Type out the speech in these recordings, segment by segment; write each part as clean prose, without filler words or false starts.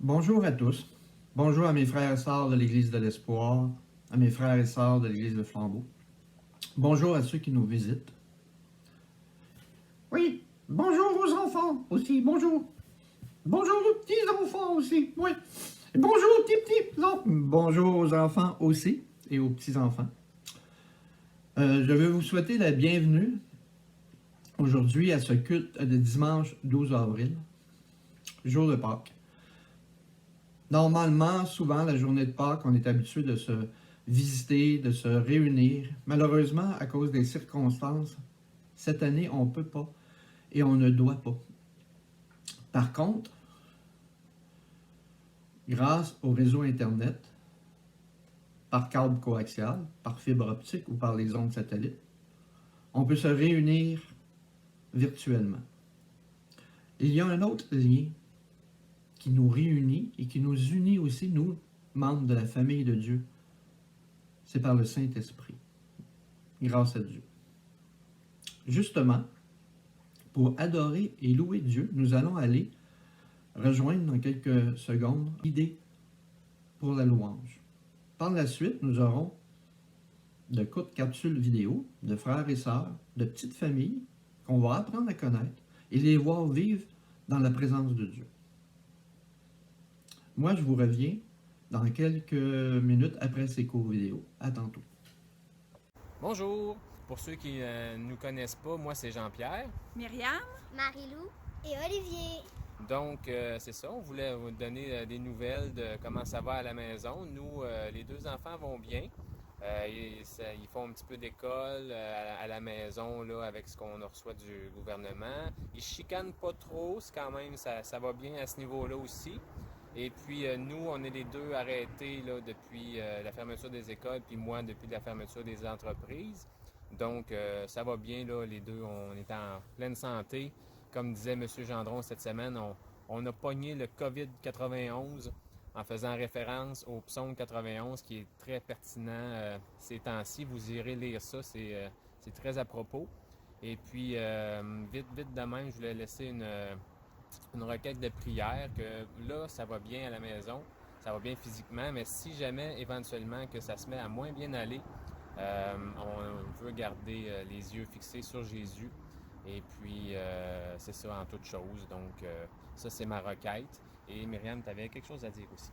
Bonjour à tous. Bonjour à mes frères et sœurs de l'Église de l'Espoir, à mes frères et sœurs de l'Église de Flambeau. Bonjour à ceux qui nous visitent. Oui, bonjour aux enfants aussi, bonjour. Bonjour aux petits enfants aussi, oui. Bonjour aux petits enfants. Bonjour aux enfants aussi et aux petits enfants. Je veux vous souhaiter la bienvenue aujourd'hui à ce culte de dimanche 12 avril, jour de Pâques. Normalement, souvent, la journée de Pâques, on est habitué de se visiter, de se réunir. Malheureusement, à cause des circonstances, cette année, on ne peut pas et on ne doit pas. Par contre, grâce au réseau Internet, par câble coaxial, par fibre optique ou par les ondes satellites, on peut se réunir virtuellement. Il y a un autre lien qui nous réunit et qui nous unit aussi, nous, membres de la famille de Dieu. C'est par le Saint-Esprit, grâce à Dieu. Justement, pour adorer et louer Dieu, nous allons aller rejoindre dans quelques secondes l'idée pour la louange. Par la suite, nous aurons de courtes capsules vidéo de frères et sœurs, de petites familles qu'on va apprendre à connaître et les voir vivre dans la présence de Dieu. Moi, je vous reviens dans quelques minutes après ces cours vidéo. À tantôt. Bonjour! Pour ceux qui ne nous connaissent pas, moi c'est Jean-Pierre. Myriam, Marie-Lou et Olivier. Donc, c'est ça, on voulait vous donner des nouvelles de comment ça va à la maison. Nous, les deux enfants vont bien. Ils font un petit peu d'école à la maison là, avec ce qu'on reçoit du gouvernement. Ils chicanent pas trop, c'est quand même, ça va bien à ce niveau-là aussi. Et puis, nous, on est les deux arrêtés là, depuis la fermeture des écoles, puis moi, depuis la fermeture des entreprises. Donc, ça va bien, là, les deux, on est en pleine santé. Comme disait M. Gendron cette semaine, on a pogné le COVID-91 en faisant référence au psaume 91 qui est très pertinent ces temps-ci. Vous irez lire ça, c'est très à propos. Et puis, vite de même, je voulais laisser une requête de prière que là, ça va bien à la maison, ça va bien physiquement, mais si jamais éventuellement que ça se met à moins bien aller, on veut garder les yeux fixés sur Jésus. Et puis, c'est ça en toute chose. Donc, ça, c'est ma requête. Et Myriam, tu avais quelque chose à dire aussi.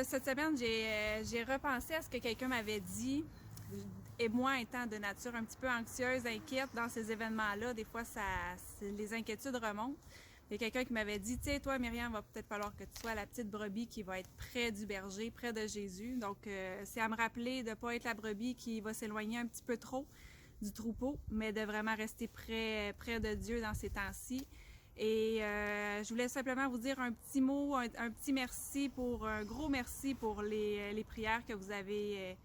cette semaine, j'ai repensé à ce que quelqu'un m'avait dit. Et moi, étant de nature un petit peu anxieuse, inquiète dans ces événements-là, des fois, les inquiétudes remontent. Il y a quelqu'un qui m'avait dit, tu sais, toi, Myriam, va peut-être falloir que tu sois la petite brebis qui va être près du berger, près de Jésus. Donc, c'est à me rappeler de ne pas être la brebis qui va s'éloigner un petit peu trop du troupeau, mais de vraiment rester près de Dieu dans ces temps-ci. Et je voulais simplement vous dire un petit mot, un petit merci, un gros merci pour les prières que vous avez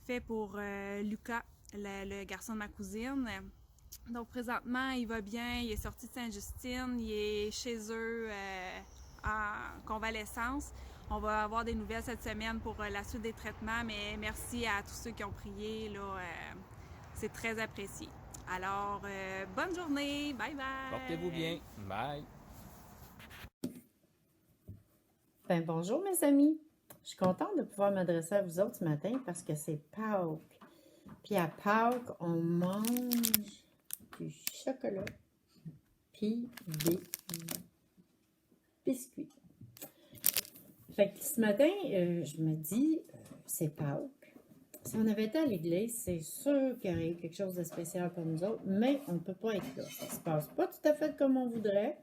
fait pour Lucas, le garçon de ma cousine. Donc présentement, il va bien, il est sorti de Sainte-Justine, il est chez eux en convalescence. On va avoir des nouvelles cette semaine pour la suite des traitements, mais merci à tous ceux qui ont prié, là, c'est très apprécié. Alors, bonne journée, bye bye! Portez-vous bien, bye! Bonjour mes amis, je suis contente de pouvoir m'adresser à vous autres ce matin parce que c'est Pâques. Puis à Pâques, on mange du chocolat puis des biscuits. Fait que ce matin, je me dis, c'est Pâques. Si on avait été à l'église, c'est sûr qu'il y aurait eu quelque chose de spécial pour nous autres, mais on ne peut pas être là. Ça ne se passe pas tout à fait comme on voudrait,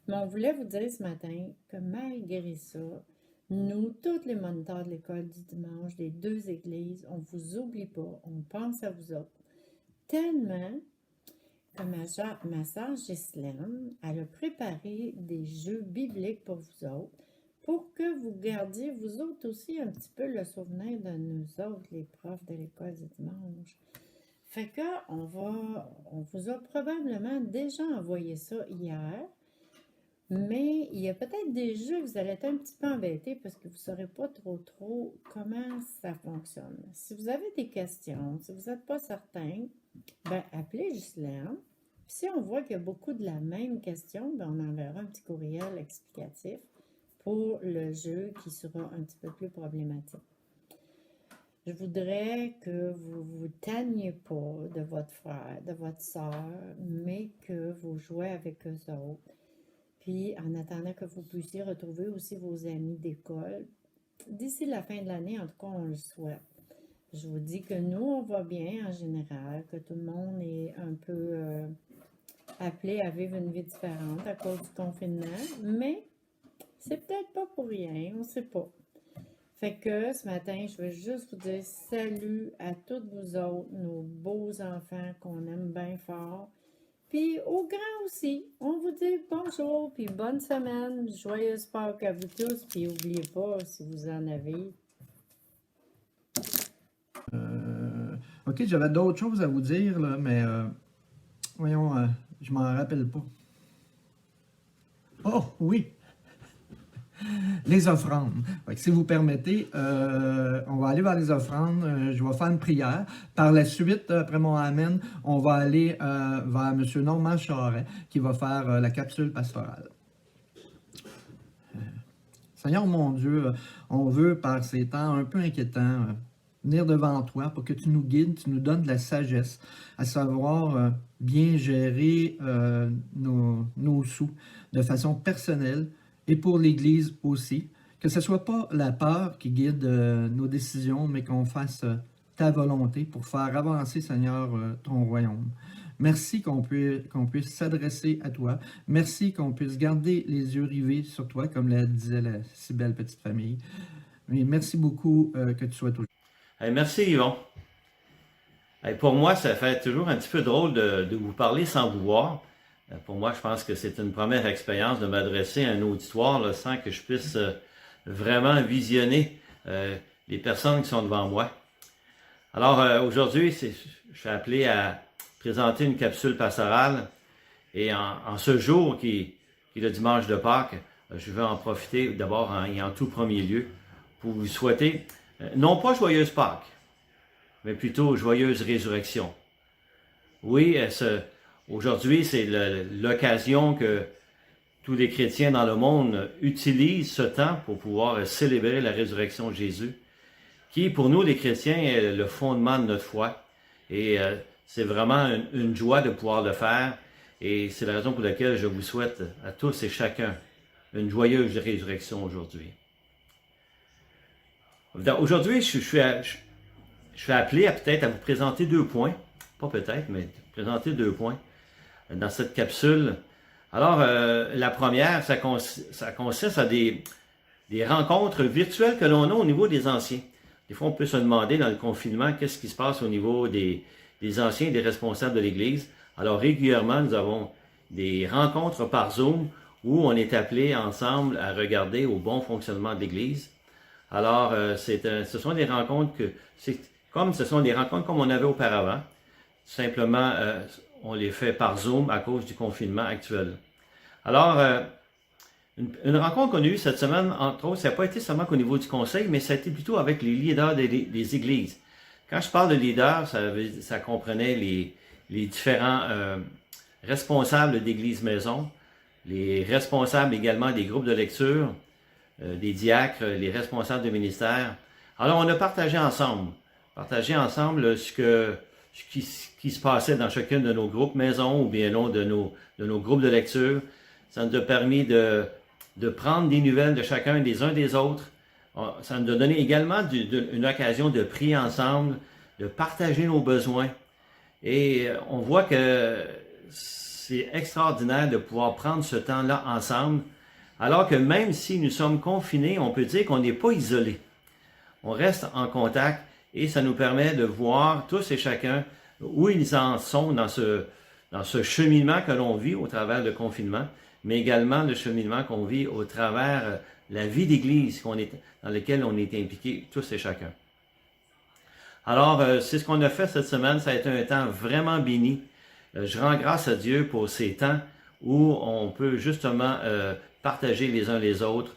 mais on voulait vous dire ce matin que malgré ça, nous, tous les moniteurs de l'école du dimanche, des deux églises, on ne vous oublie pas, on pense à vous autres. Tellement que ma sœur Ghislaine, elle a préparé des jeux bibliques pour vous autres, pour que vous gardiez vous autres aussi un petit peu le souvenir de nous autres, les profs de l'école du dimanche. Fait que on vous a probablement déjà envoyé ça hier, mais il y a peut-être des jeux que vous allez être un petit peu embêtés parce que vous ne saurez pas trop comment ça fonctionne. Si vous avez des questions, si vous n'êtes pas certain, appelez Ghislaine. Si on voit qu'il y a beaucoup de la même question, on enverra un petit courriel explicatif. pour le jeu qui sera un petit peu plus problématique. Je voudrais que vous ne vous tanniez pas de votre frère, de votre soeur, mais que vous jouez avec eux autres. Puis, en attendant que vous puissiez retrouver aussi vos amis d'école, d'ici la fin de l'année, en tout cas, on le souhaite. Je vous dis que nous, on va bien en général, que tout le monde est un peu appelé à vivre une vie différente à cause du confinement, mais c'est peut-être pas pour rien, on ne sait pas. Fait que ce matin, je veux juste vous dire salut à toutes vous autres, nos beaux enfants qu'on aime bien fort. Puis aux grands aussi, on vous dit bonjour, puis bonne semaine, joyeuse Pâques à vous tous, puis n'oubliez pas, si vous en avez. OK, j'avais d'autres choses à vous dire, là, mais voyons, je m'en rappelle pas. Oh, oui! Les offrandes. Fait que si vous permettez, on va aller vers les offrandes. Je vais faire une prière. Par la suite, après mon Amen, on va aller vers M. Normand Charret qui va faire la capsule pastorale. Seigneur mon Dieu, on veut par ces temps un peu inquiétants venir devant toi pour que tu nous guides, tu nous donnes de la sagesse, à savoir bien gérer nos sous de façon personnelle, et pour l'Église aussi, que ce ne soit pas la peur qui guide nos décisions, mais qu'on fasse ta volonté pour faire avancer, Seigneur, ton royaume. Merci qu'on puisse s'adresser à toi. Merci qu'on puisse garder les yeux rivés sur toi, comme le disait la si belle petite famille. Mais merci beaucoup que tu sois toujours. Hey, merci Yvon. Hey, pour moi, ça fait toujours un petit peu drôle de vous parler sans vous voir. Pour moi, je pense que c'est une première expérience de m'adresser à un auditoire là, sans que je puisse vraiment visionner les personnes qui sont devant moi. Alors aujourd'hui, je suis appelé à présenter une capsule pastorale et en ce jour qui est le dimanche de Pâques, je veux en profiter d'abord et en tout premier lieu pour vous souhaiter non pas joyeuse Pâques, mais plutôt joyeuse résurrection. Oui, aujourd'hui, c'est l'occasion que tous les chrétiens dans le monde utilisent ce temps pour pouvoir célébrer la résurrection de Jésus, qui pour nous les chrétiens est le fondement de notre foi. Et c'est vraiment une joie de pouvoir le faire. Et c'est la raison pour laquelle je vous souhaite à tous et chacun une joyeuse résurrection aujourd'hui. Aujourd'hui, je suis appelé peut-être à vous présenter 2 points. Pas peut-être, mais présenter 2 points dans cette capsule. Alors, la première, ça consiste à des rencontres virtuelles que l'on a au niveau des anciens. Des fois, on peut se demander dans le confinement, qu'est-ce qui se passe au niveau des anciens et des responsables de l'Église. Alors, régulièrement, nous avons des rencontres par Zoom où on est appelé ensemble à regarder au bon fonctionnement de l'Église. Alors, ce sont des rencontres comme on avait auparavant. Simplement, on les fait par Zoom à cause du confinement actuel. Alors, une rencontre qu'on a eue cette semaine, entre autres, ça n'a pas été seulement qu'au niveau du conseil, mais ça a été plutôt avec les leaders des églises. Quand je parle de leaders, ça comprenait les différents responsables d'église maison, les responsables également des groupes de lecture, des diacres, les responsables de ministère. Alors, on a partagé ensemble ce qui se passait dans chacun de nos groupes maison ou bien non de nos groupes de lecture. Ça nous a permis de prendre des nouvelles de chacun des uns des autres. Ça nous a donné également une occasion de prier ensemble, de partager nos besoins. Et on voit que c'est extraordinaire de pouvoir prendre ce temps-là ensemble, alors que même si nous sommes confinés, on peut dire qu'on n'est pas isolés. On reste en contact et ça nous permet de voir tous et chacun où ils en sont dans ce cheminement que l'on vit au travers du confinement, mais également le cheminement qu'on vit au travers la vie d'Église dans laquelle on est impliqués tous et chacun. Alors, c'est ce qu'on a fait cette semaine. Ça a été un temps vraiment béni. Je rends grâce à Dieu pour ces temps où on peut justement partager les uns les autres,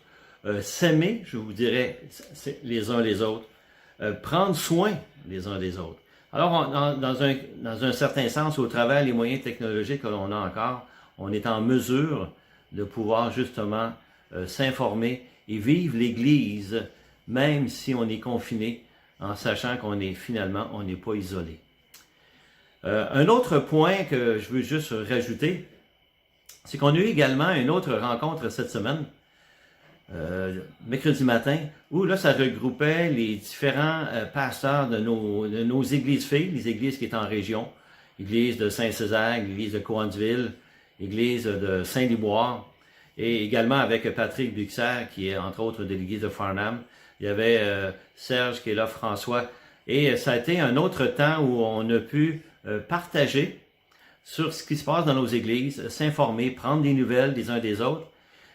s'aimer, je vous dirais, les uns les autres, prendre soin les uns des autres. Alors, dans un certain sens, au travers des moyens technologiques que l'on a encore, on est en mesure de pouvoir justement s'informer et vivre l'Église, même si on est confiné, en sachant qu'on est finalement, on n'est pas isolé. Un autre point que je veux juste rajouter, c'est qu'on a eu également une autre rencontre cette semaine, mercredi matin, où là, ça regroupait les différents pasteurs de nos églises filles, les églises qui étaient en région, l'église de Saint-Césaire, l'église de Coansville, l'église de Saint-Liboire, et également avec Patrick Buxer, qui est entre autres de l'église de Farnham. Il y avait Serge qui est là, François, et ça a été un autre temps où on a pu partager sur ce qui se passe dans nos églises, s'informer, prendre des nouvelles des uns des autres,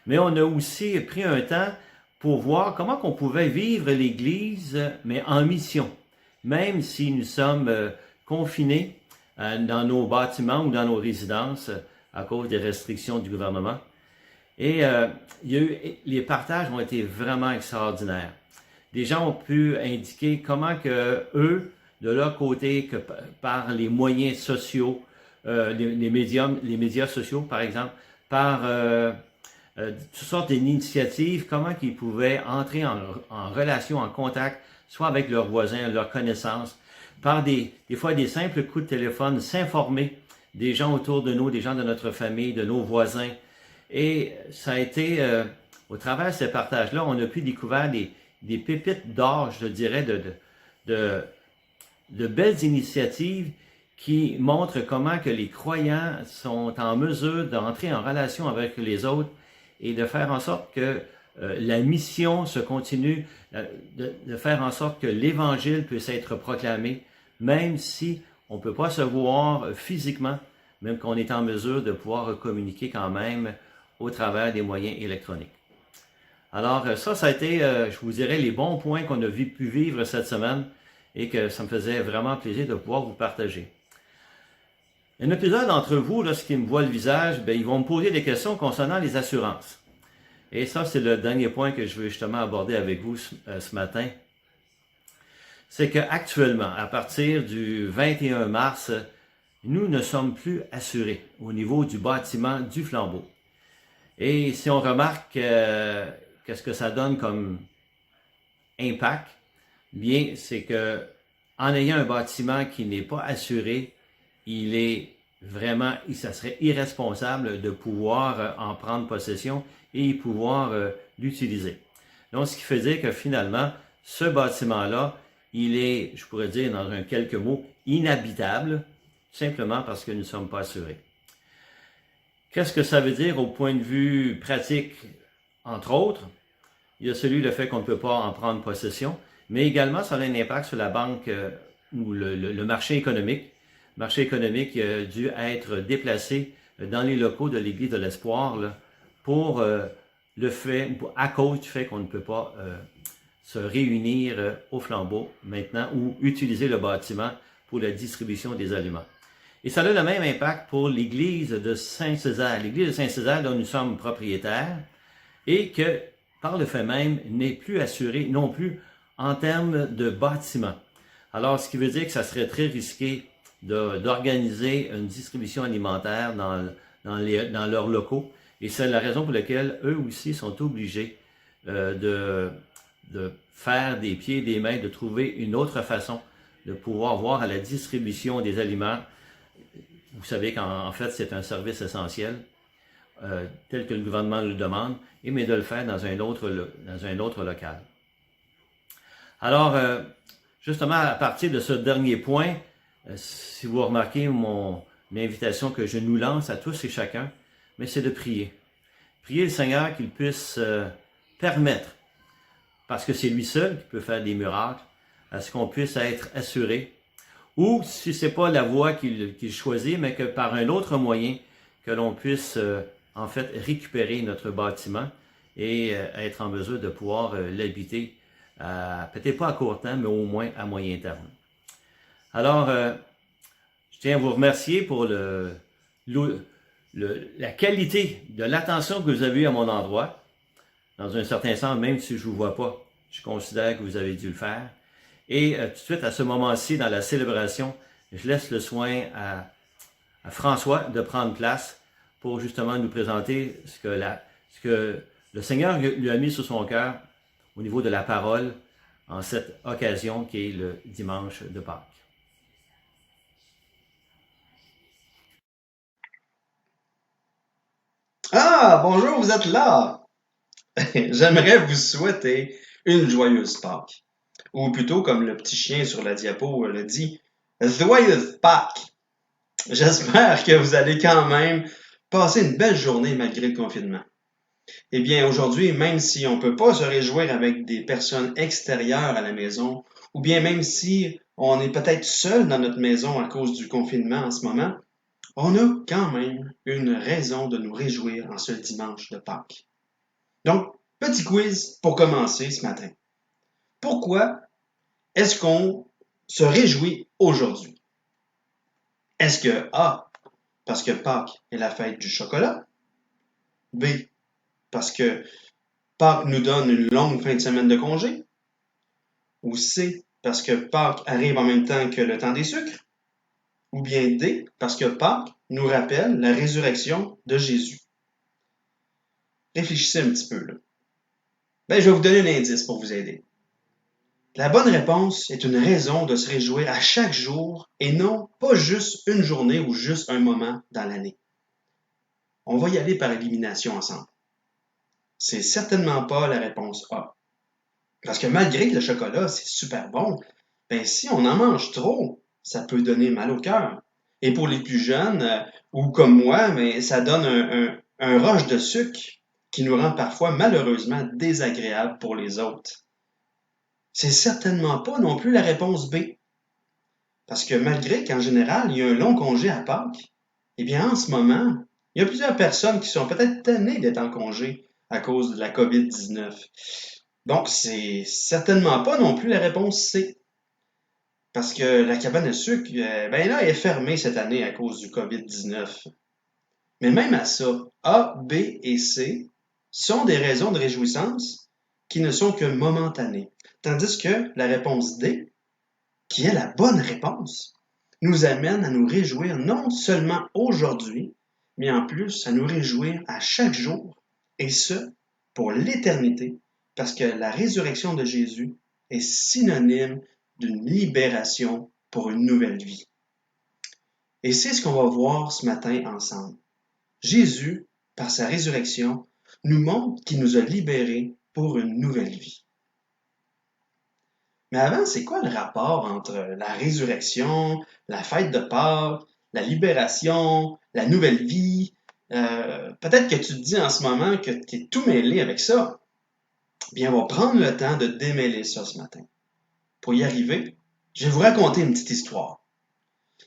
mais on a aussi pris un temps pour voir comment on pouvait vivre l'Église, mais en mission, même si nous sommes confinés dans nos bâtiments ou dans nos résidences à cause des restrictions du gouvernement. Et les partages ont été vraiment extraordinaires. Des gens ont pu indiquer comment que eux, de leur côté, que par les moyens sociaux, les médias sociaux par exemple, par toutes sortes d'initiatives, comment qu'ils pouvaient entrer en relation, en contact, soit avec leurs voisins, leurs connaissances, par des fois des simples coups de téléphone, s'informer des gens autour de nous, des gens de notre famille, de nos voisins. Et ça a été, au travers de ces partages-là, on a pu découvrir des pépites d'or, je dirais, de belles initiatives qui montrent comment que les croyants sont en mesure d'entrer en relation avec les autres et de faire en sorte que la mission se continue, de faire en sorte que l'Évangile puisse être proclamé, même si on ne peut pas se voir physiquement, même qu'on est en mesure de pouvoir communiquer quand même au travers des moyens électroniques. Alors ça a été, je vous dirais, les bons points qu'on a pu vivre cette semaine et que ça me faisait vraiment plaisir de pouvoir vous partager. Il y en a plusieurs d'entre vous, lorsqu'ils me voient le visage, ils vont me poser des questions concernant les assurances. Et ça, c'est le dernier point que je veux justement aborder avec vous ce matin. C'est qu'actuellement, à partir du 21 mars, nous ne sommes plus assurés au niveau du bâtiment du Flambeau. Et si on remarque qu'est-ce que ça donne comme impact, bien, c'est que en ayant un bâtiment qui n'est pas assuré, ça serait irresponsable de pouvoir en prendre possession et pouvoir l'utiliser. Donc, ce qui fait dire que finalement, ce bâtiment-là, il est, je pourrais dire dans quelques mots, inhabitable, simplement parce que nous ne sommes pas assurés. Qu'est-ce que ça veut dire au point de vue pratique? Entre autres, il y a le fait qu'on ne peut pas en prendre possession, mais également ça a un impact sur la banque ou le marché économique. Le marché économique a dû être déplacé dans les locaux de l'Église de l'Espoir à cause du fait qu'on ne peut pas se réunir au Flambeau maintenant ou utiliser le bâtiment pour la distribution des aliments. Et ça a le même impact pour l'Église de Saint-Césaire. L'Église de Saint-Césaire dont nous sommes propriétaires et que, par le fait même, n'est plus assurée non plus en termes de bâtiment. Alors, ce qui veut dire que ça serait très risqué d'organiser une distribution alimentaire dans leurs locaux. Et c'est la raison pour laquelle eux aussi sont obligés de faire des pieds et des mains, de trouver une autre façon de pouvoir voir à la distribution des aliments. Vous savez qu'en fait, c'est un service essentiel, tel que le gouvernement le demande, mais de le faire dans un autre local. Alors, justement, à partir de ce dernier point, si vous remarquez mon invitation que je nous lance à tous et chacun, mais c'est de prier. Prier le Seigneur qu'il puisse permettre, parce que c'est lui seul qui peut faire des miracles, à ce qu'on puisse être assuré, ou si ce n'est pas la voie qu'il choisit, mais que par un autre moyen, que l'on puisse en fait récupérer notre bâtiment et être en mesure de pouvoir l'habiter, peut-être pas à court terme, mais au moins à moyen terme. Alors, je tiens à vous remercier pour la qualité de l'attention que vous avez eue à mon endroit. Dans un certain sens, même si je ne vous vois pas, je considère que vous avez dû le faire. Et tout de suite, à ce moment-ci, dans la célébration, je laisse le soin à François de prendre place pour justement nous présenter ce que le Seigneur lui a mis sur son cœur au niveau de la parole en cette occasion qui est le dimanche de Pâques. Ah, bonjour, vous êtes là! J'aimerais vous souhaiter une joyeuse Pâques. Ou plutôt, comme le petit chien sur la diapo le dit, joyeuse Pâques! J'espère que vous allez quand même passer une belle journée malgré le confinement. Eh bien, aujourd'hui, même si on ne peut pas se réjouir avec des personnes extérieures à la maison, ou bien même si on est peut-être seul dans notre maison à cause du confinement en ce moment, on a quand même une raison de nous réjouir en ce dimanche de Pâques. Donc, petit quiz pour commencer ce matin. Pourquoi est-ce qu'on se réjouit aujourd'hui? Est-ce que A, parce que Pâques est la fête du chocolat? B, parce que Pâques nous donne une longue fin de semaine de congé? Ou C, parce que Pâques arrive en même temps que le temps des sucres? Ou bien D, parce que Pâques nous rappelle la résurrection de Jésus? Réfléchissez un petit peu là. Je vais vous donner un indice pour vous aider. La bonne réponse est une raison de se réjouir à chaque jour et non pas juste une journée ou juste un moment dans l'année. On va y aller par élimination ensemble. C'est certainement pas la réponse A. Parce que malgré que le chocolat, c'est super bon, si on en mange trop, ça peut donner mal au cœur. Et pour les plus jeunes, ou comme moi, ça donne un rush de sucre qui nous rend parfois malheureusement désagréable pour les autres. C'est certainement pas non plus la réponse B. Parce que malgré qu'en général, il y a un long congé à Pâques, en ce moment, il y a plusieurs personnes qui sont peut-être tannées d'être en congé à cause de la COVID-19. Donc, c'est certainement pas non plus la réponse C. Parce que la cabane à sucre, est fermée cette année à cause du COVID-19. Mais même à ça, A, B et C sont des raisons de réjouissance qui ne sont que momentanées. Tandis que la réponse D, qui est la bonne réponse, nous amène à nous réjouir non seulement aujourd'hui, mais en plus à nous réjouir à chaque jour, et ce, pour l'éternité, parce que la résurrection de Jésus est synonyme d'une libération pour une nouvelle vie. Et c'est ce qu'on va voir ce matin ensemble. Jésus, par sa résurrection, nous montre qu'il nous a libérés pour une nouvelle vie. Mais avant, c'est quoi le rapport entre la résurrection, la fête de Pâques, la libération, la nouvelle vie? Peut-être que tu te dis en ce moment que tu es tout mêlé avec ça. Bien, on va prendre le temps de démêler ça ce matin. Pour y arriver, je vais vous raconter une petite histoire.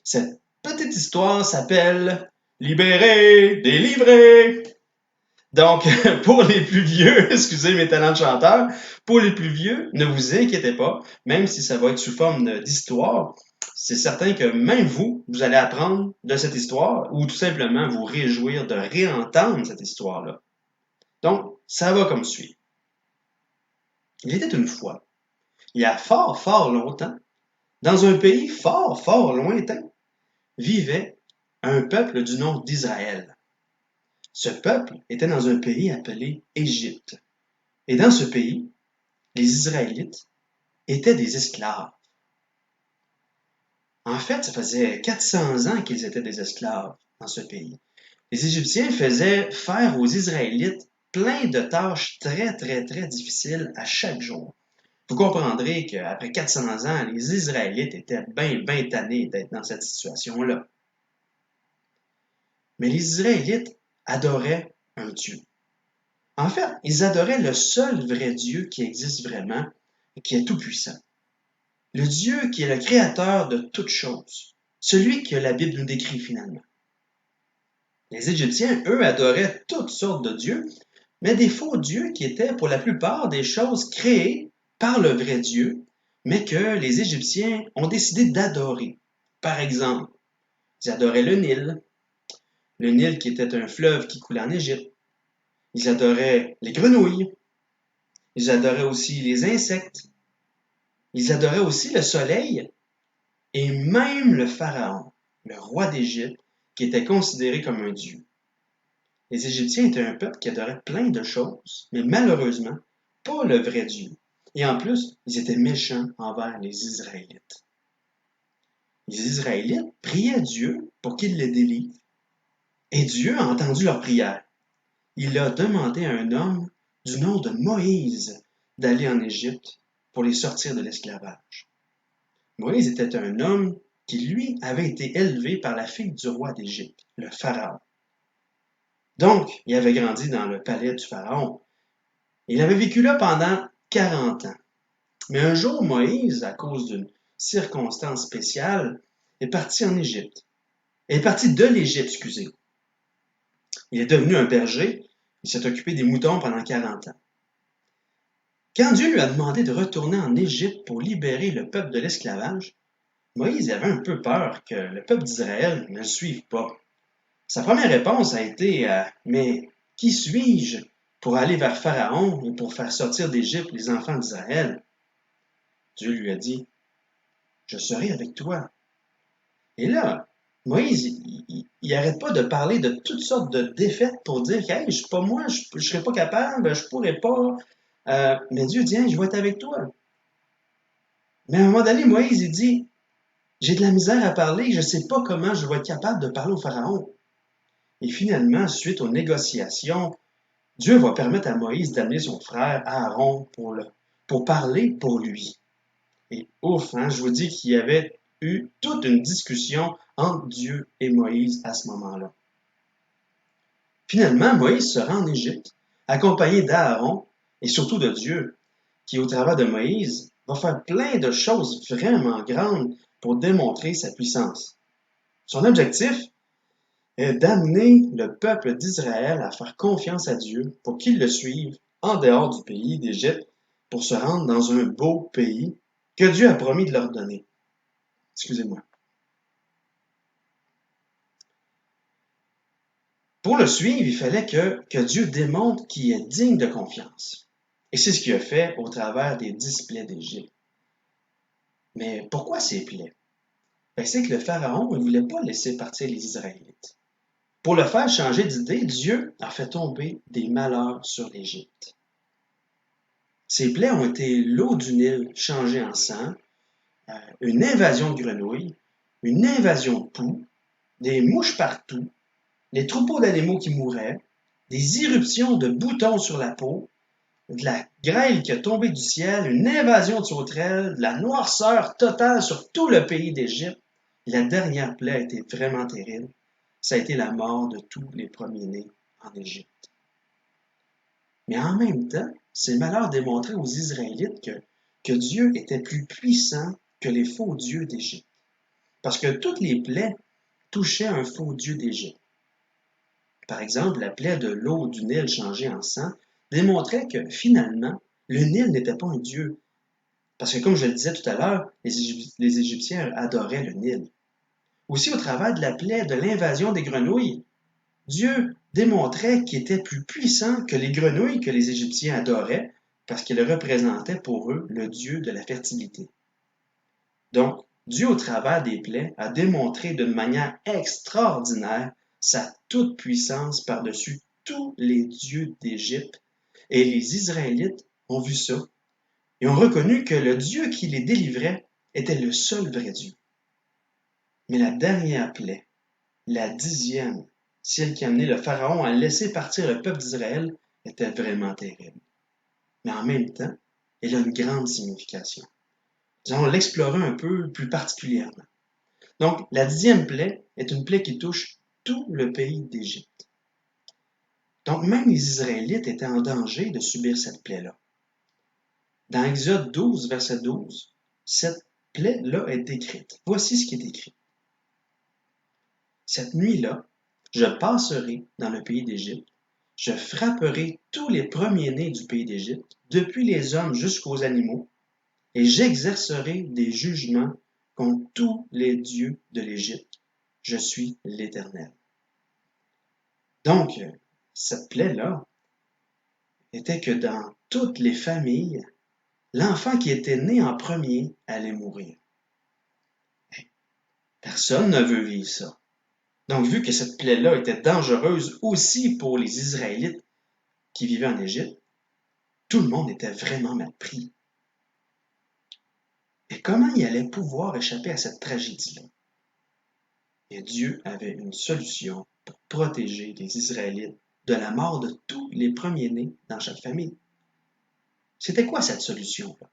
Cette petite histoire s'appelle « Libéré, délivré ». Donc, pour les plus vieux, excusez mes talents de chanteur, pour les plus vieux, ne vous inquiétez pas, même si ça va être sous forme d'histoire, c'est certain que même vous allez apprendre de cette histoire ou tout simplement vous réjouir de réentendre cette histoire-là. Donc, ça va comme suit. Il était une fois, il y a fort, fort longtemps, dans un pays fort, fort lointain, vivait un peuple du nom d'Israël. Ce peuple était dans un pays appelé Égypte. Et dans ce pays, les Israélites étaient des esclaves. En fait, ça faisait 400 ans qu'ils étaient des esclaves dans ce pays. Les Égyptiens faisaient faire aux Israélites plein de tâches très, très, très difficiles à chaque jour. Vous comprendrez qu'après 400 ans, les Israélites étaient bien, bien tannés d'être dans cette situation-là. Mais les Israélites adoraient un Dieu. En fait, ils adoraient le seul vrai Dieu qui existe vraiment et qui est tout-puissant. Le Dieu qui est le créateur de toutes choses, celui que la Bible nous décrit finalement. Les Égyptiens, eux, adoraient toutes sortes de dieux, mais des faux dieux qui étaient pour la plupart des choses créées par le vrai Dieu, mais que les Égyptiens ont décidé d'adorer. Par exemple, ils adoraient le Nil qui était un fleuve qui coulait en Égypte. Ils adoraient les grenouilles. Ils adoraient aussi les insectes. Ils adoraient aussi le soleil et même le pharaon, le roi d'Égypte, qui était considéré comme un dieu. Les Égyptiens étaient un peuple qui adorait plein de choses, mais malheureusement, pas le vrai Dieu. Et en plus, ils étaient méchants envers les Israélites. Les Israélites priaient Dieu pour qu'il les délivre. Et Dieu a entendu leur prière. Il a demandé à un homme du nom de Moïse d'aller en Égypte pour les sortir de l'esclavage. Moïse était un homme qui, lui, avait été élevé par la fille du roi d'Égypte, le Pharaon. Donc, il avait grandi dans le palais du Pharaon. Il avait vécu là pendant 40 ans. Mais un jour, Moïse, à cause d'une circonstance spéciale, est parti en Égypte. Il est parti de l'Égypte, excusez. Il est devenu un berger. Il s'est occupé des moutons pendant 40 ans. Quand Dieu lui a demandé de retourner en Égypte pour libérer le peuple de l'esclavage, Moïse avait un peu peur que le peuple d'Israël ne le suive pas. Sa première réponse a été mais qui suis-je pour aller vers Pharaon et pour faire sortir d'Égypte les enfants d'Israël? Dieu lui a dit, je serai avec toi. Et là, Moïse, il n'arrête pas de parler de toutes sortes de défaites pour dire, hey, je suis pas moi, je ne serai pas capable, je pourrai pas. Mais Dieu dit, hey, je vais être avec toi. Mais à un moment donné, Moïse, il dit, j'ai de la misère à parler, je ne sais pas comment je vais être capable de parler au Pharaon. Et finalement, suite aux négociations, Dieu va permettre à Moïse d'amener son frère Aaron pour parler pour lui. Et ouf, hein, je vous dis qu'il y avait eu toute une discussion entre Dieu et Moïse à ce moment-là. Finalement, Moïse se rend en Égypte, accompagné d'Aaron et surtout de Dieu, qui, au travers de Moïse, va faire plein de choses vraiment grandes pour démontrer sa puissance. Son objectif est d'amener le peuple d'Israël à faire confiance à Dieu pour qu'il le suive en dehors du pays d'Égypte pour se rendre dans un beau pays que Dieu a promis de leur donner. Excusez-moi. Pour le suivre, il fallait que Dieu démontre qu'il est digne de confiance. Et c'est ce qu'il a fait au travers des 10 plaies d'Égypte. Mais pourquoi ces plaies? C'est que le Pharaon ne voulait pas laisser partir les Israélites. Pour le faire changer d'idée, Dieu a fait tomber des malheurs sur l'Égypte. Ces plaies ont été l'eau du Nil changée en sang, une invasion de grenouilles, une invasion de poux, des mouches partout, des troupeaux d'animaux qui mouraient, des irruptions de boutons sur la peau, de la grêle qui a tombé du ciel, une invasion de sauterelles, de la noirceur totale sur tout le pays d'Égypte. La dernière plaie a été vraiment terrible. Ça a été la mort de tous les premiers-nés en Égypte. Mais en même temps, ces malheurs démontraient aux Israélites que Dieu était plus puissant que les faux dieux d'Égypte. Parce que toutes les plaies touchaient un faux dieu d'Égypte. Par exemple, la plaie de l'eau du Nil changée en sang démontrait que finalement, le Nil n'était pas un dieu. Parce que comme je le disais tout à l'heure, les Égyptiens adoraient le Nil. Aussi, au travers de la plaie de l'invasion des grenouilles, Dieu démontrait qu'il était plus puissant que les grenouilles que les Égyptiens adoraient parce qu'il représentait pour eux le Dieu de la fertilité. Donc, Dieu, au travers des plaies, a démontré d'une manière extraordinaire sa toute-puissance par-dessus tous les dieux d'Égypte. Et les Israélites ont vu ça et ont reconnu que le Dieu qui les délivrait était le seul vrai Dieu. Mais la dernière plaie, la 10e, celle qui a amené le Pharaon à laisser partir le peuple d'Israël, était vraiment terrible. Mais en même temps, elle a une grande signification. Nous allons l'explorer un peu plus particulièrement. Donc, la 10e plaie est une plaie qui touche tout le pays d'Égypte. Donc, même les Israélites étaient en danger de subir cette plaie-là. Dans Exode 12, verset 12, cette plaie-là est décrite. Voici ce qui est écrit. Cette nuit-là, je passerai dans le pays d'Égypte, je frapperai tous les premiers-nés du pays d'Égypte, depuis les hommes jusqu'aux animaux, et j'exercerai des jugements contre tous les dieux de l'Égypte. Je suis l'Éternel. Donc, cette plaie-là était que dans toutes les familles, l'enfant qui était né en premier allait mourir. Personne ne veut vivre ça. Donc, vu que cette plaie-là était dangereuse aussi pour les Israélites qui vivaient en Égypte, tout le monde était vraiment mal pris. Et comment il allait pouvoir échapper à cette tragédie-là? Et Dieu avait une solution pour protéger les Israélites de la mort de tous les premiers-nés dans chaque famille. C'était quoi cette solution-là?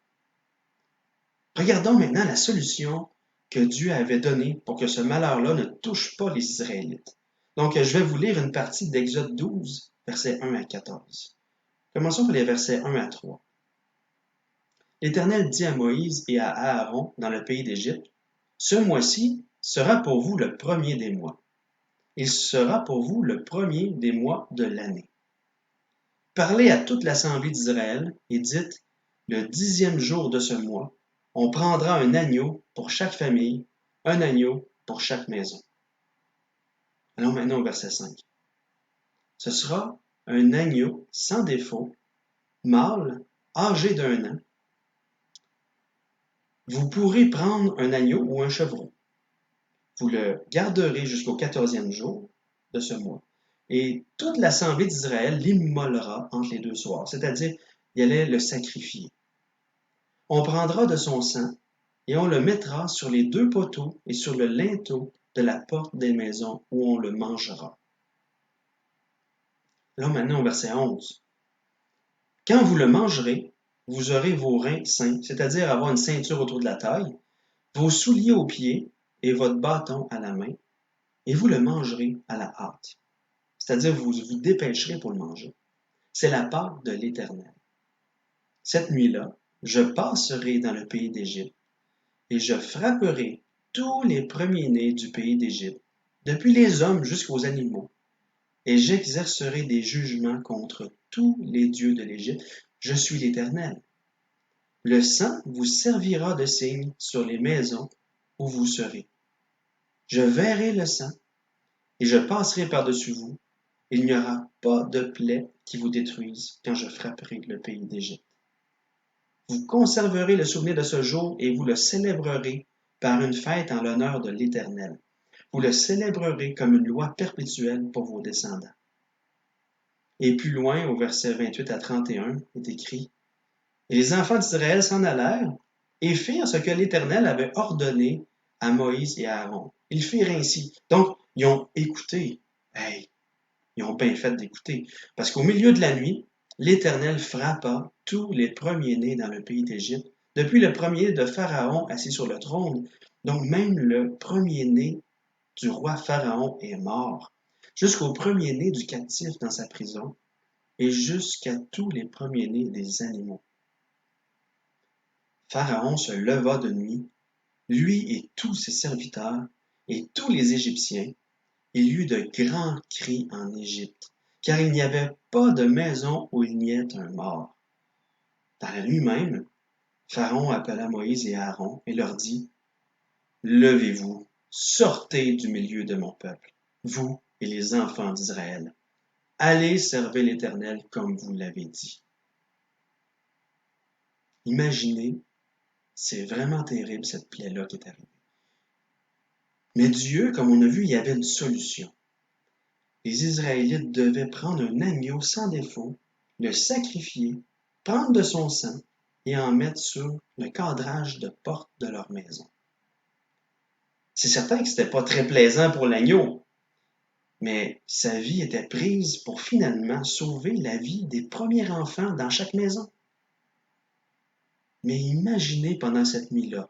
Regardons maintenant la solution que Dieu avait donnée pour que ce malheur-là ne touche pas les Israélites. Donc, je vais vous lire une partie d'Exode 12, versets 1 à 14. Commençons par les versets 1 à 3. L'Éternel dit à Moïse et à Aaron dans le pays d'Égypte, « Ce mois-ci sera pour vous le premier des mois. Il sera pour vous le premier des mois de l'année. Parlez à toute l'assemblée d'Israël et dites, le 10e jour de ce mois, on prendra un agneau pour chaque famille, un agneau pour chaque maison. » Allons maintenant au verset 5. Ce sera un agneau sans défaut, mâle, âgé d'1 an. Vous pourrez prendre un agneau ou un chevreau. Vous le garderez jusqu'au 14e jour de ce mois. Et toute l'assemblée d'Israël l'immolera entre les 2 soirs, c'est-à-dire il allait le sacrifier. On prendra de son sang et on le mettra sur les 2 poteaux et sur le linteau de la porte des maisons où on le mangera. Là maintenant au verset 11. Quand vous le mangerez, vous aurez vos reins saints, c'est-à-dire avoir une ceinture autour de la taille, vos souliers aux pieds et votre bâton à la main, et vous le mangerez à la hâte. C'est-à-dire vous vous dépêcherez pour le manger. C'est la Pâque de l'Éternel. Cette nuit-là, je passerai dans le pays d'Égypte, et je frapperai tous les premiers-nés du pays d'Égypte, depuis les hommes jusqu'aux animaux, et j'exercerai des jugements contre tous les dieux de l'Égypte. Je suis l'Éternel. Le sang vous servira de signe sur les maisons où vous serez. Je verrai le sang, et je passerai par-dessus vous. Il n'y aura pas de plaie qui vous détruise quand je frapperai le pays d'Égypte. Vous conserverez le souvenir de ce jour et vous le célébrerez par une fête en l'honneur de l'Éternel. Vous le célébrerez comme une loi perpétuelle pour vos descendants. Et plus loin, au verset 28 à 31, est écrit, « Et les enfants d'Israël s'en allèrent et firent ce que l'Éternel avait ordonné à Moïse et à Aaron. Ils firent ainsi. » Donc, ils ont écouté. Hey, ils ont bien fait d'écouter. Parce qu'au milieu de la nuit, l'Éternel frappa tous les premiers-nés dans le pays d'Égypte, depuis le premier de Pharaon assis sur le trône. Donc même le premier-né du roi Pharaon est mort, jusqu'au premier-né du captif dans sa prison, et jusqu'à tous les premiers-nés des animaux. Pharaon se leva de nuit, lui et tous ses serviteurs, et tous les Égyptiens. Il y eut de grands cris en Égypte, car il n'y avait pas de maison où il n'y ait un mort. Dans la nuit même, Pharaon appela Moïse et Aaron et leur dit, « Levez-vous, sortez du milieu de mon peuple, vous et les enfants d'Israël. Allez servir l'Éternel comme vous l'avez dit. » Imaginez, c'est vraiment terrible cette plaie-là qui est arrivée. Mais Dieu, comme on a vu, il y avait une solution. Les Israélites devaient prendre un agneau sans défaut, le sacrifier, prendre de son sang et en mettre sur le cadrage de porte de leur maison. C'est certain que ce n'était pas très plaisant pour l'agneau, mais sa vie était prise pour finalement sauver la vie des premiers enfants dans chaque maison. Mais imaginez pendant cette nuit-là,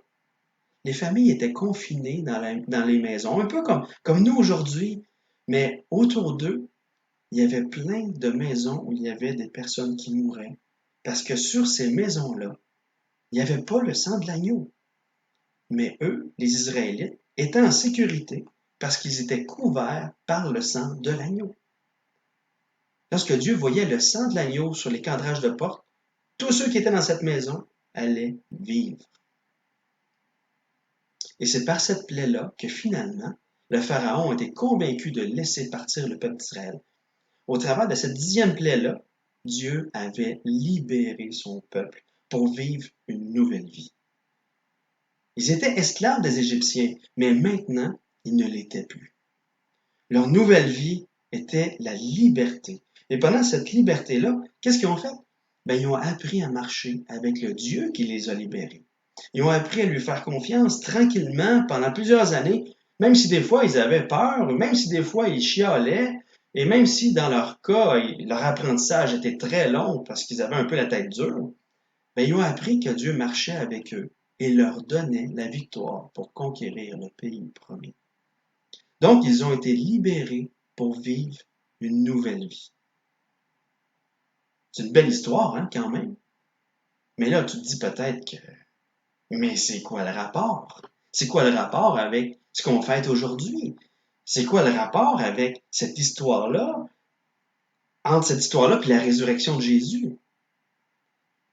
les familles étaient confinées dans les maisons, un peu comme nous aujourd'hui, mais autour d'eux, il y avait plein de maisons où il y avait des personnes qui mouraient, parce que sur ces maisons-là, il n'y avait pas le sang de l'agneau. Mais eux, les Israélites, étaient en sécurité parce qu'ils étaient couverts par le sang de l'agneau. Lorsque Dieu voyait le sang de l'agneau sur les cadrages de porte, tous ceux qui étaient dans cette maison allaient vivre. Et c'est par cette plaie-là que finalement, le Pharaon a été convaincu de laisser partir le peuple d'Israël. Au travers de cette 10e plaie-là, Dieu avait libéré son peuple pour vivre une nouvelle vie. Ils étaient esclaves des Égyptiens, mais maintenant, ils ne l'étaient plus. Leur nouvelle vie était la liberté. Et pendant cette liberté-là, qu'est-ce qu'ils ont fait? Ben, ils ont appris à marcher avec le Dieu qui les a libérés. Ils ont appris à lui faire confiance tranquillement pendant plusieurs années, même si des fois ils avaient peur, même si des fois ils chialaient, et même si dans leur cas, leur apprentissage était très long parce qu'ils avaient un peu la tête dure, ben, ils ont appris que Dieu marchait avec eux et leur donnait la victoire pour conquérir le pays promis. Donc, ils ont été libérés pour vivre une nouvelle vie. C'est une belle histoire, hein, quand même. Mais là, tu te dis peut-être que, mais c'est quoi le rapport? C'est quoi le rapport avec ce qu'on fête aujourd'hui? C'est quoi le rapport avec cette histoire-là, entre cette histoire-là et la résurrection de Jésus?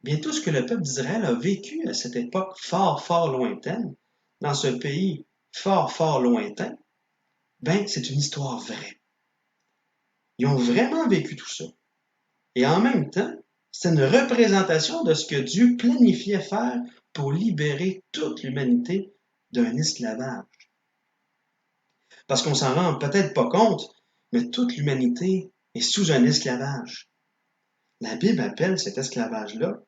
Bien, tout ce que le peuple d'Israël a vécu à cette époque fort, fort lointaine, dans ce pays fort, fort lointain, ben, c'est une histoire vraie. Ils ont vraiment vécu tout ça. Et en même temps, c'est une représentation de ce que Dieu planifiait faire pour libérer toute l'humanité d'un esclavage. Parce qu'on s'en rend peut-être pas compte, mais toute l'humanité est sous un esclavage. La Bible appelle cet esclavage-là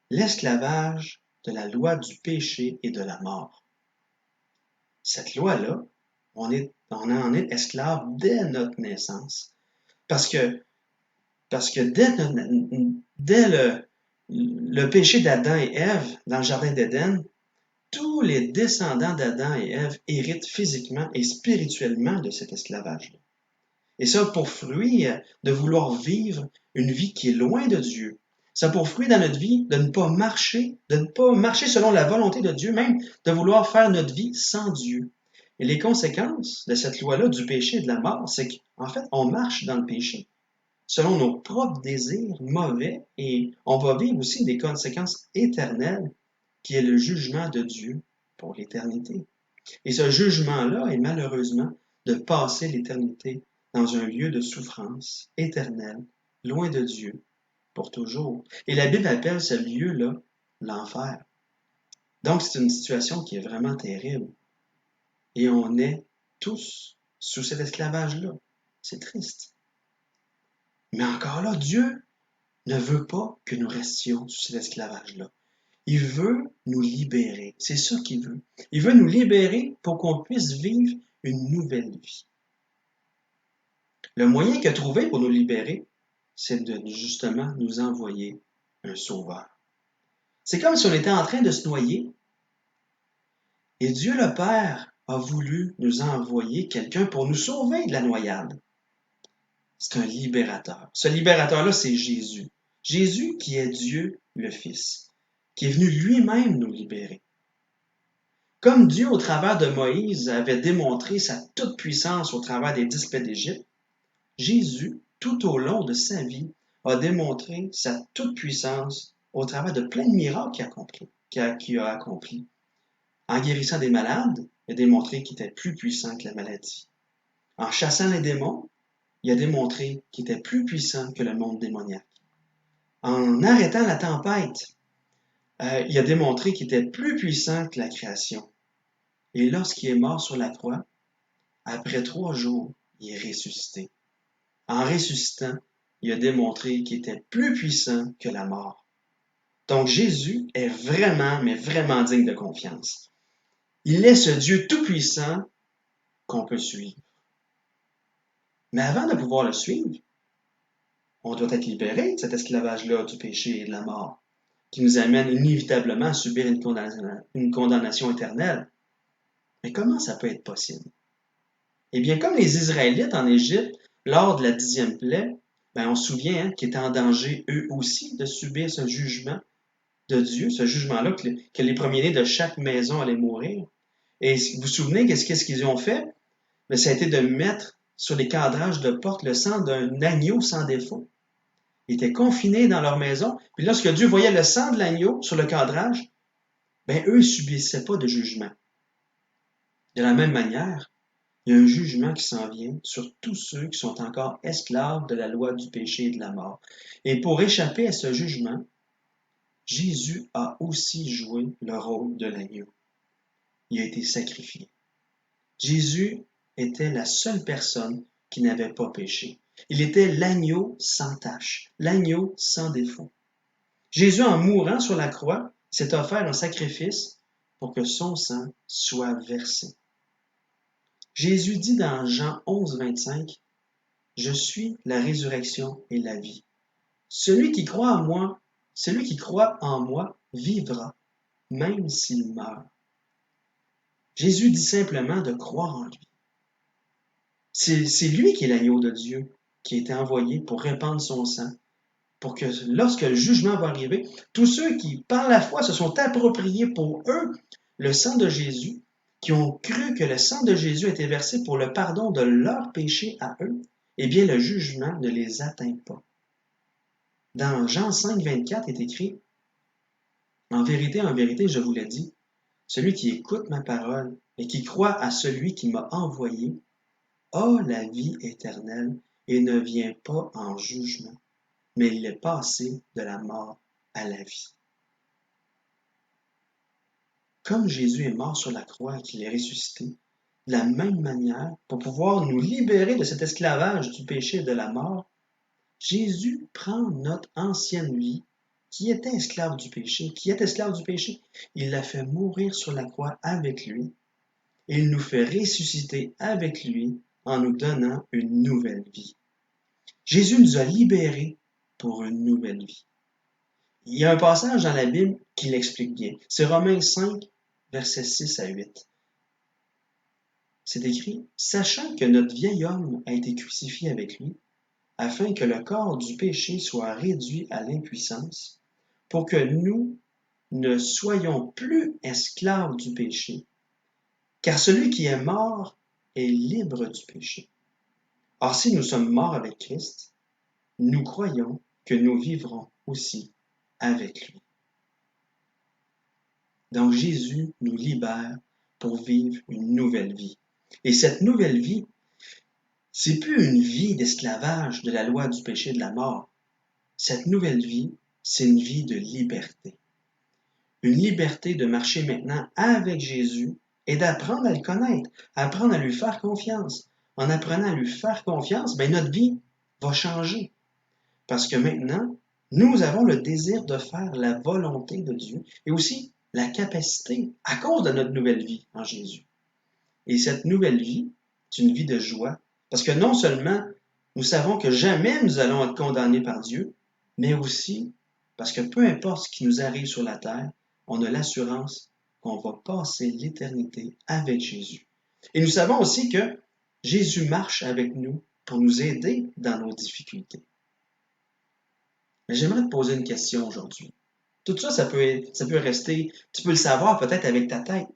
l'esclavage de la loi du péché et de la mort. Cette loi-là, on en est esclave dès notre naissance. Parce que dès le péché d'Adam et Ève dans le jardin d'Éden, tous les descendants d'Adam et Ève héritent physiquement et spirituellement de cet esclavage-là. Et ça pour fruit de vouloir vivre une vie qui est loin de Dieu. Ça a pour fruit dans notre vie de ne pas marcher selon la volonté de Dieu, même de vouloir faire notre vie sans Dieu. Et les conséquences de cette loi-là, du péché et de la mort, c'est qu'en fait, on marche dans le péché, selon nos propres désirs mauvais, et on va vivre aussi des conséquences éternelles, qui est le jugement de Dieu pour l'éternité. Et ce jugement-là est malheureusement de passer l'éternité dans un lieu de souffrance éternelle, loin de Dieu, pour toujours. Et la Bible appelle ce lieu-là l'enfer. Donc c'est une situation qui est vraiment terrible. Et on est tous sous cet esclavage-là. C'est triste. Mais encore là, Dieu ne veut pas que nous restions sous cet esclavage-là. Il veut nous libérer. C'est ça qu'il veut. Il veut nous libérer pour qu'on puisse vivre une nouvelle vie. Le moyen qu'il a trouvé pour nous libérer, c'est de justement nous envoyer un sauveur. C'est comme si on était en train de se noyer et Dieu le Père a voulu nous envoyer quelqu'un pour nous sauver de la noyade. C'est un libérateur. Ce libérateur-là, c'est Jésus. Jésus qui est Dieu le Fils, qui est venu lui-même nous libérer. Comme Dieu, au travers de Moïse, avait démontré sa toute-puissance au travers des 10 plaies d'Égypte, Jésus, tout au long de sa vie, a démontré sa toute-puissance au travers de plein de miracles qu'il a accomplis. En guérissant des malades, il a démontré qu'il était plus puissant que la maladie. En chassant les démons, il a démontré qu'il était plus puissant que le monde démoniaque. En arrêtant la tempête, il a démontré qu'il était plus puissant que la création. Et lorsqu'il est mort sur la croix, après 3 jours, il est ressuscité. En ressuscitant, il a démontré qu'il était plus puissant que la mort. Donc Jésus est vraiment, mais vraiment digne de confiance. Il est ce Dieu tout-puissant qu'on peut suivre. Mais avant de pouvoir le suivre, on doit être libéré de cet esclavage-là du péché et de la mort, qui nous amène inévitablement à subir une condamnation éternelle. Mais comment ça peut être possible? Eh bien, comme les Israélites en Égypte, lors de la 10e plaie, on se souvient qu'ils étaient en danger eux aussi de subir ce jugement de Dieu, ce jugement-là que les premiers-nés de chaque maison allaient mourir. Et vous vous souvenez qu'est-ce qu'ils ont fait? Mais ça a été de mettre sur les cadrages de porte le sang d'un agneau sans défaut. Ils étaient confinés dans leur maison, puis lorsque Dieu voyait le sang de l'agneau sur le cadrage, eux ne subissaient pas de jugement. De la même manière, il y a un jugement qui s'en vient sur tous ceux qui sont encore esclaves de la loi du péché et de la mort. Et pour échapper à ce jugement, Jésus a aussi joué le rôle de l'agneau. Il a été sacrifié. Jésus était la seule personne qui n'avait pas péché. Il était l'agneau sans tache, l'agneau sans défaut. Jésus, en mourant sur la croix, s'est offert un sacrifice pour que son sang soit versé. Jésus dit dans Jean 11, 25, « Je suis la résurrection et la vie. Celui qui croit en moi vivra, même s'il meurt. » Jésus dit simplement de croire en lui. C'est lui qui est l'agneau de Dieu, qui a été envoyé pour répandre son sang, pour que lorsque le jugement va arriver, tous ceux qui, par la foi, se sont appropriés pour eux le sang de Jésus, qui ont cru que le sang de Jésus était versé pour le pardon de leurs péchés à eux, eh bien le jugement ne les atteint pas. Dans Jean 5, 24 est écrit, « En vérité, je vous l'ai dit, celui qui écoute ma parole et qui croit à celui qui m'a envoyé a la vie éternelle et ne vient pas en jugement, mais il est passé de la mort à la vie. » Comme Jésus est mort sur la croix et qu'il est ressuscité, de la même manière, pour pouvoir nous libérer de cet esclavage du péché et de la mort, Jésus prend notre ancienne vie, qui était esclave du péché, il la fait mourir sur la croix avec lui, et il nous fait ressusciter avec lui en nous donnant une nouvelle vie. Jésus nous a libérés pour une nouvelle vie. Il y a un passage dans la Bible qui l'explique bien. C'est Romains 5, versets 6 à 8. C'est écrit, « Sachant que notre vieil homme a été crucifié avec lui, afin que le corps du péché soit réduit à l'impuissance, pour que nous ne soyons plus esclaves du péché, car celui qui est mort est libre du péché. Or, si nous sommes morts avec Christ, nous croyons que nous vivrons aussi avec lui. » Donc Jésus nous libère pour vivre une nouvelle vie. Et cette nouvelle vie, c'est plus une vie d'esclavage de la loi du péché et de la mort. Cette nouvelle vie, c'est une vie de liberté. Une liberté de marcher maintenant avec Jésus et d'apprendre à le connaître, apprendre à lui faire confiance. En apprenant à lui faire confiance, notre vie va changer. Parce que maintenant, nous avons le désir de faire la volonté de Dieu et aussi la capacité à cause de notre nouvelle vie en Jésus. Et cette nouvelle vie, c'est une vie de joie, parce que non seulement nous savons que jamais nous allons être condamnés par Dieu, mais aussi parce que peu importe ce qui nous arrive sur la terre, on a l'assurance qu'on va passer l'éternité avec Jésus. Et nous savons aussi que Jésus marche avec nous pour nous aider dans nos difficultés. Mais j'aimerais te poser une question aujourd'hui. Tout ça, ça peut rester, tu peux le savoir peut-être avec ta tête.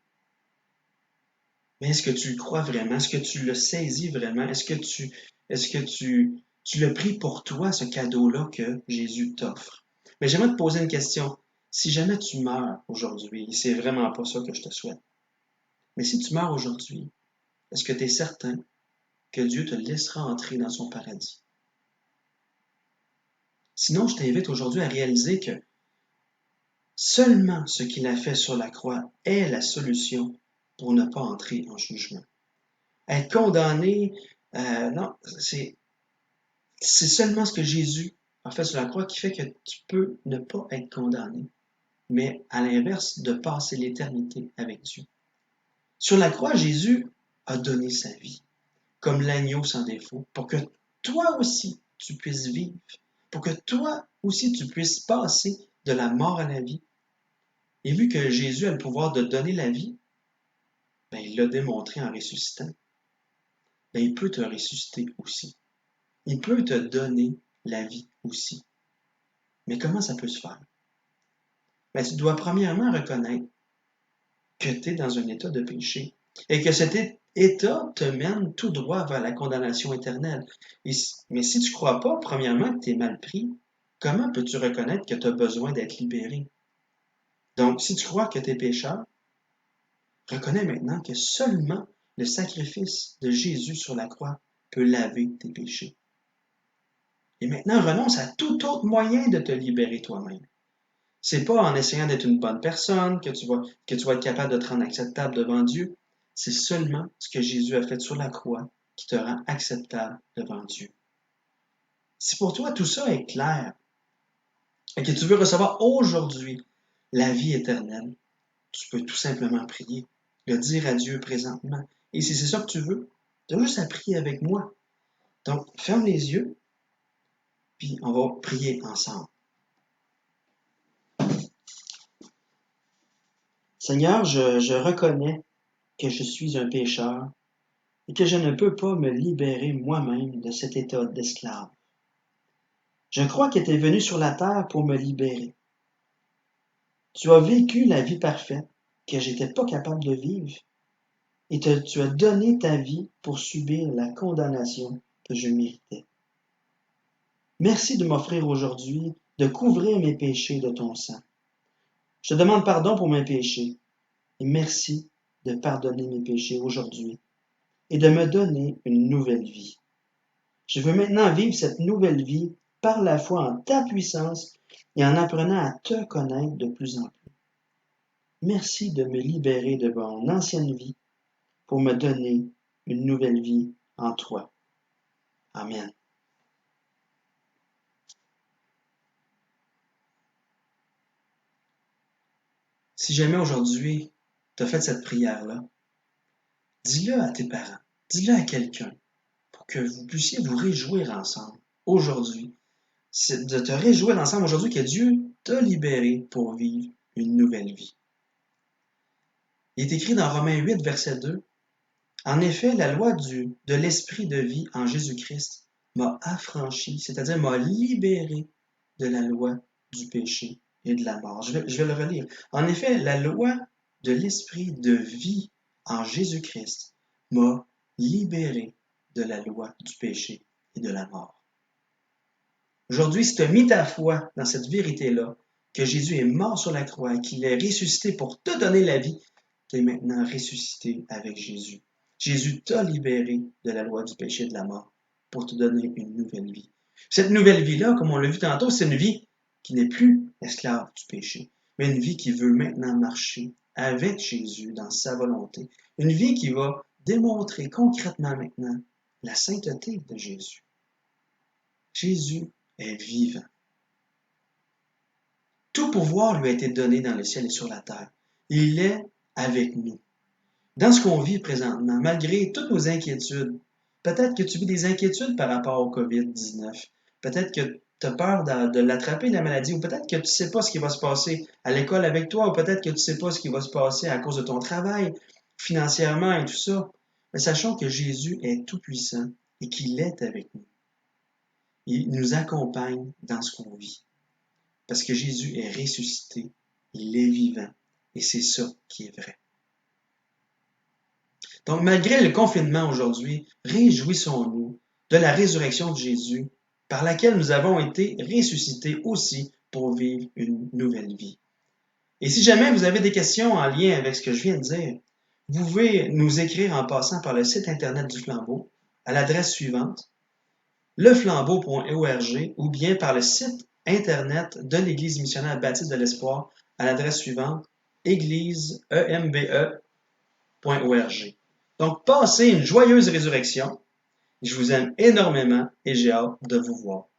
Mais est-ce que tu le crois vraiment? Est-ce que tu le saisis vraiment? Est-ce que tu l'as pris pour toi, ce cadeau-là que Jésus t'offre? Mais j'aimerais te poser une question. Si jamais tu meurs aujourd'hui, et c'est vraiment pas ça que je te souhaite, mais si tu meurs aujourd'hui, est-ce que tu es certain que Dieu te laissera entrer dans son paradis? Sinon, je t'invite aujourd'hui à réaliser que seulement ce qu'il a fait sur la croix est la solution pour ne pas entrer en jugement. Être condamné, non, c'est seulement ce que Jésus a fait sur la croix qui fait que tu peux ne pas être condamné, mais à l'inverse, de passer l'éternité avec Dieu. Sur la croix, Jésus a donné sa vie, comme l'agneau sans défaut, pour que toi aussi tu puisses vivre, pour que toi aussi tu puisses passer de la mort à la vie. Et vu que Jésus a le pouvoir de donner la vie, il l'a démontré en ressuscitant. Il peut te ressusciter aussi. Il peut te donner la vie aussi. Mais comment ça peut se faire? Tu dois premièrement reconnaître que tu es dans un état de péché et que cet état te mène tout droit vers la condamnation éternelle. Mais si tu ne crois pas, premièrement, que tu es mal pris, comment peux-tu reconnaître que tu as besoin d'être libéré? Donc, si tu crois que tu es pécheur, reconnais maintenant que seulement le sacrifice de Jésus sur la croix peut laver tes péchés. Et maintenant, renonce à tout autre moyen de te libérer toi-même. C'est pas en essayant d'être une bonne personne que tu vas être capable de te rendre acceptable devant Dieu. c'est seulement ce que Jésus a fait sur la croix qui te rend acceptable devant Dieu. Si pour toi tout ça est clair et que tu veux recevoir aujourd'hui la vie éternelle, tu peux tout simplement prier, le dire à Dieu présentement. Et si c'est ça que tu veux, tu as juste à prier avec moi. Donc, ferme les yeux, puis on va prier ensemble. Seigneur, je reconnais que je suis un pécheur et que je ne peux pas me libérer moi-même de cet état d'esclave. Je crois que tu es venu sur la terre pour me libérer. Tu as vécu la vie parfaite que j'étais pas capable de vivre et tu as donné ta vie pour subir la condamnation que je méritais. Merci de m'offrir aujourd'hui de couvrir mes péchés de ton sang. Je te demande pardon pour mes péchés et merci de pardonner mes péchés aujourd'hui et de me donner une nouvelle vie. Je veux maintenant vivre cette nouvelle vie par la foi en ta puissance et en apprenant à te connaître de plus en plus. Merci de me libérer de mon ancienne vie pour me donner une nouvelle vie en toi. Amen. Si jamais aujourd'hui tu as fait cette prière-là, dis-le à tes parents, dis-le à quelqu'un pour que vous puissiez vous réjouir ensemble aujourd'hui. C'est de te réjouir ensemble aujourd'hui que Dieu t'a libéré pour vivre une nouvelle vie. Il est écrit dans Romains 8, verset 2, « En effet, la loi de l'esprit de vie en Jésus-Christ m'a affranchi, c'est-à-dire m'a libéré de la loi du péché et de la mort. » Je vais le relire. « En effet, la loi de l'esprit de vie en Jésus-Christ m'a libéré de la loi du péché et de la mort. » Aujourd'hui, si tu as mis ta foi dans cette vérité-là, que Jésus est mort sur la croix et qu'il est ressuscité pour te donner la vie, tu es maintenant ressuscité avec Jésus. Jésus t'a libéré de la loi du péché et de la mort pour te donner une nouvelle vie. Cette nouvelle vie-là, comme on l'a vu tantôt, c'est une vie qui n'est plus esclave du péché, mais une vie qui veut maintenant marcher avec Jésus dans sa volonté. Une vie qui va démontrer concrètement maintenant la sainteté de Jésus. Jésus est vivant. Tout pouvoir lui a été donné dans le ciel et sur la terre. Il est avec nous. Dans ce qu'on vit présentement, malgré toutes nos inquiétudes, peut-être que tu vis des inquiétudes par rapport au COVID-19, peut-être que tu as peur de l'attraper, la maladie, ou peut-être que tu ne sais pas ce qui va se passer à l'école avec toi, ou peut-être que tu ne sais pas ce qui va se passer à cause de ton travail, financièrement et tout ça. Mais sachons que Jésus est tout-puissant et qu'il est avec nous. Il nous accompagne dans ce qu'on vit. Parce que Jésus est ressuscité, il est vivant, et c'est ça qui est vrai. Donc, malgré le confinement aujourd'hui, réjouissons-nous de la résurrection de Jésus, par laquelle nous avons été ressuscités aussi pour vivre une nouvelle vie. Et si jamais vous avez des questions en lien avec ce que je viens de dire, vous pouvez nous écrire en passant par le site internet du Flambeau à l'adresse suivante, leflambeau.org, ou bien par le site Internet de l'Église missionnaire baptiste de l'Espoir à l'adresse suivante, égliseembe.org. Donc, passez une joyeuse résurrection. Je vous aime énormément et j'ai hâte de vous voir.